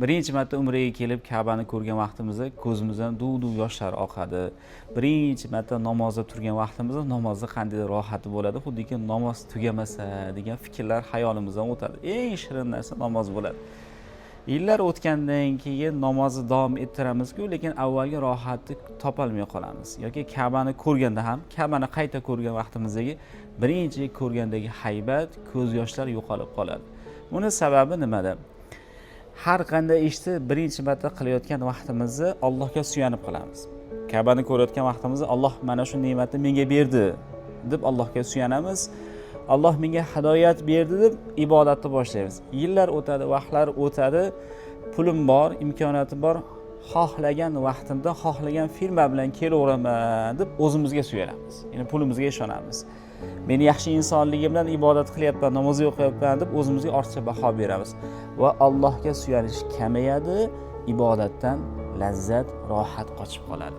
Birinchi marta umraga kelib Ka'bani ko'rgan vaqtimizda ko'zimizdan duv-duv yoshlar oqadi. Birinchi marta namozda turgan vaqtimizda namozda qanday rohati bo'ladi, xuddiki namoz tugamasa degan fikrlar hayolimizdan o'tadi. Eng shirin narsa namoz bo'ladi. Yillar o'tgandan keyin namozni davom ettiramiz-ku, lekin avvalgi rohatni topolmay qolamiz. Yoki Ka'bani ko'rganda ham, Ka'bani qayta ko'rgan vaqtimizdagi birinchi ko'rgandagi haybat, ko'z yoshlar yo'qolib qoladi. Buni sababi nimada? Har qanday ishni birinchi marta qilayotgan vaqtimizni Allohga suyanib qilamiz. Ka'bani ko'rayotgan vaqtimizda Alloh mana shu ne'matni menga berdi deb Allohga suyanamiz. Alloh menga hidoyat berdi deb ibodatni boshlaymiz. Yillar o'tadi, vaqtlar o'tadi, pulim bor, imkoniyatim bor, xohlagan vaqtimda xohlagan firma bilan kelaveraman deb o'zimizga suyanamiz. Ya'ni pulimizga ishonamiz. Men yaxshi insonligim bilan ibodat qilyapman, namoz o'qiyapman deb o'zimizga ortiqcha baho beramiz va Allohga suyanish kamayadi, ibodatdan lazzat, rohat qochib qoladi.